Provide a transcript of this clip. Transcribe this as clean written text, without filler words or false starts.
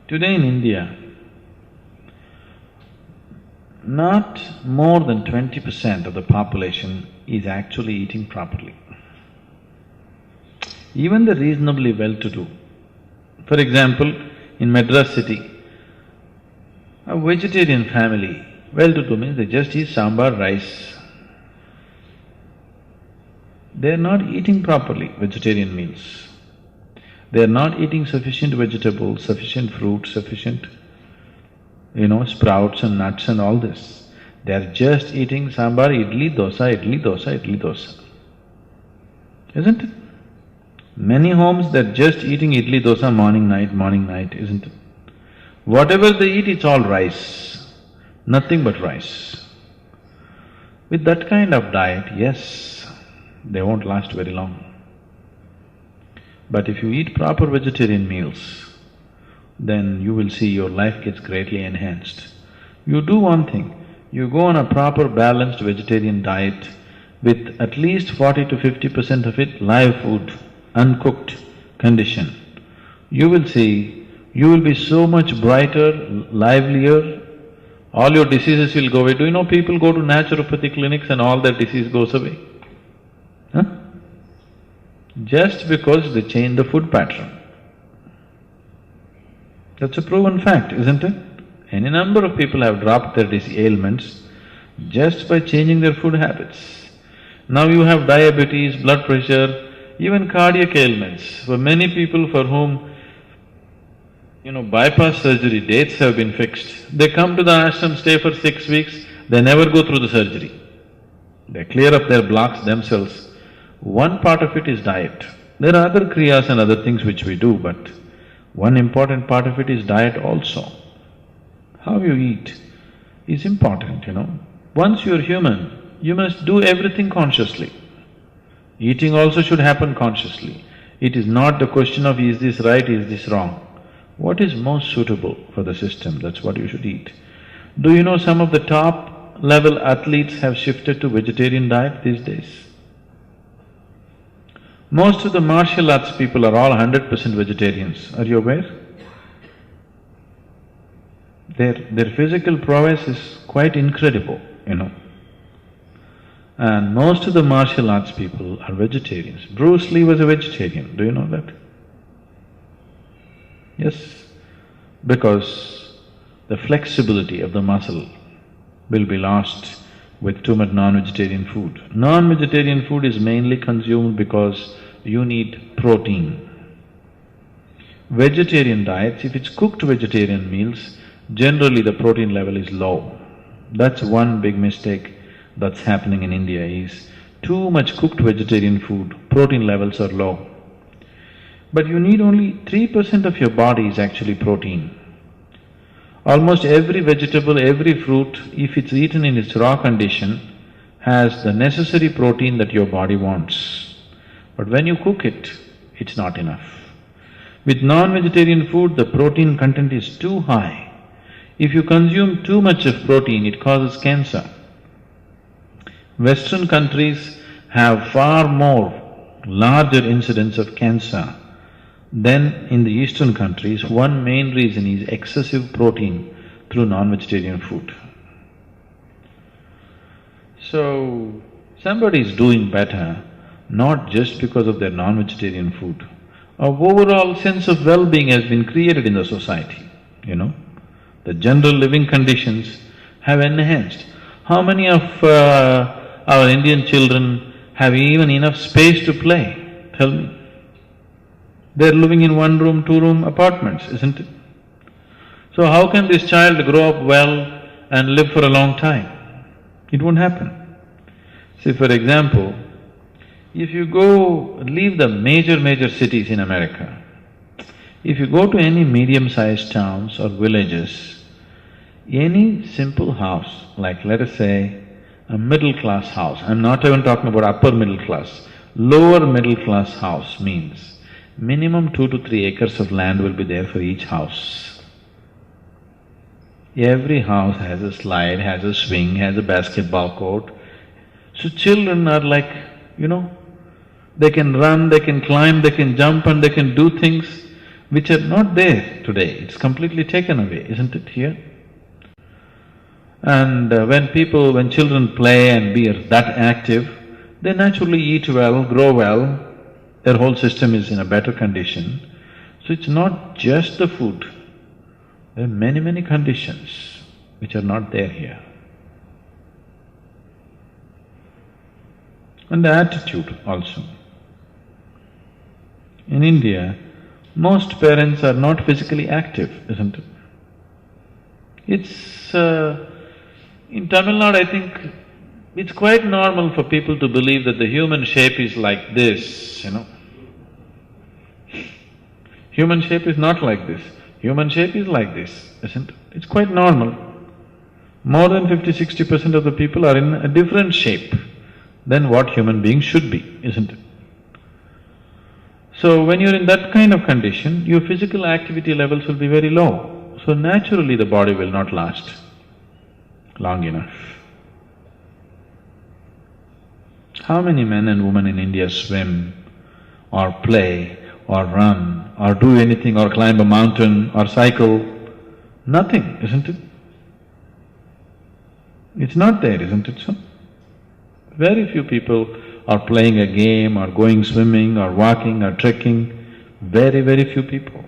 Today in India, not more than 20% of the population is actually eating properly. Even the reasonably well-to-do. For example, in Madras city, a vegetarian family, well-to-do means they just eat sambar, rice. They're not eating properly vegetarian meals. They're not eating sufficient vegetables, sufficient fruit, sufficient, sprouts and nuts and all this. They're just eating sambar, idli, dosa, idli, dosa, idli, dosa. Isn't it? Many homes, they're just eating idli, dosa morning, night, isn't it? Whatever they eat, it's all rice, nothing but rice. With that kind of diet, yes, they won't last very long. But if you eat proper vegetarian meals, then you will see your life gets greatly enhanced. You do one thing, you go on a proper balanced vegetarian diet with at least 40 to 50% of it live food, uncooked condition. You will see, you will be so much brighter, livelier, all your diseases will go away. Do you know people go to naturopathy clinics and all their disease goes away? Huh? Just because they change the food pattern. That's a proven fact, isn't it? Any number of people have dropped their ailments just by changing their food habits. Now you have diabetes, blood pressure, even cardiac ailments. For many people for whom, bypass surgery dates have been fixed, they come to the ashram, stay for 6 weeks, they never go through the surgery. They clear up their blocks themselves. One part of it is diet. There are other kriyas and other things which we do, but one important part of it is diet also. How you eat is important, Once you're human, you must do everything consciously. Eating also should happen consciously. It is not the question of is this right, is this wrong. What is most suitable for the system, that's what you should eat. Do you know some of the top level athletes have shifted to vegetarian diet these days? Most of the martial arts people are all 100% vegetarians, are you aware? Their physical prowess is quite incredible, And most of the martial arts people are vegetarians. Bruce Lee was a vegetarian, do you know that? Yes, because the flexibility of the muscle will be lost with too much non-vegetarian food. Non-vegetarian food is mainly consumed because you need protein. Vegetarian diets, if it's cooked vegetarian meals, generally the protein level is low. That's one big mistake that's happening in India is too much cooked vegetarian food, protein levels are low. But you need only 3% of your body is actually protein. Almost every vegetable, every fruit, if it's eaten in its raw condition, has the necessary protein that your body wants. But when you cook it, it's not enough. With non-vegetarian food, the protein content is too high. If you consume too much of protein, it causes cancer. Western countries have far more larger incidence of cancer than in the eastern countries. One main reason is excessive protein through non-vegetarian food. So, somebody is doing better not just because of their non-vegetarian food. A overall sense of well-being has been created in the society, The general living conditions have enhanced. How many of our Indian children have even enough space to play? Tell me. They're living in one-room, two-room apartments, isn't it? So how can this child grow up well and live for a long time? It won't happen. See, for example, if you leave the major cities in America, if you go to any medium-sized towns or villages, any simple house, like let us say a middle-class house, I'm not even talking about upper middle class, lower middle-class house means minimum 2 to 3 acres of land will be there for each house. Every house has a slide, has a swing, has a basketball court. So children are like, they can run, they can climb, they can jump and they can do things which are not there today. It's completely taken away, isn't it, here? And when children play and be that active, they naturally eat well, grow well, their whole system is in a better condition. So it's not just the food, there are many, many conditions which are not there here. And the attitude also. In India, most parents are not physically active, isn't it? It's… in Tamil Nadu, I think it's quite normal for people to believe that the human shape is like this, Human shape is not like this, human shape is like this, isn't it? It's quite normal. More than 50–60% of the people are in a different shape than what human beings should be, isn't it? So when you're in that kind of condition, your physical activity levels will be very low. So naturally the body will not last long enough. How many men and women in India swim or play or run or do anything or climb a mountain or cycle? Nothing, isn't it? It's not there, isn't it so? Very few people are playing a game or going swimming or walking or trekking, very, very few people.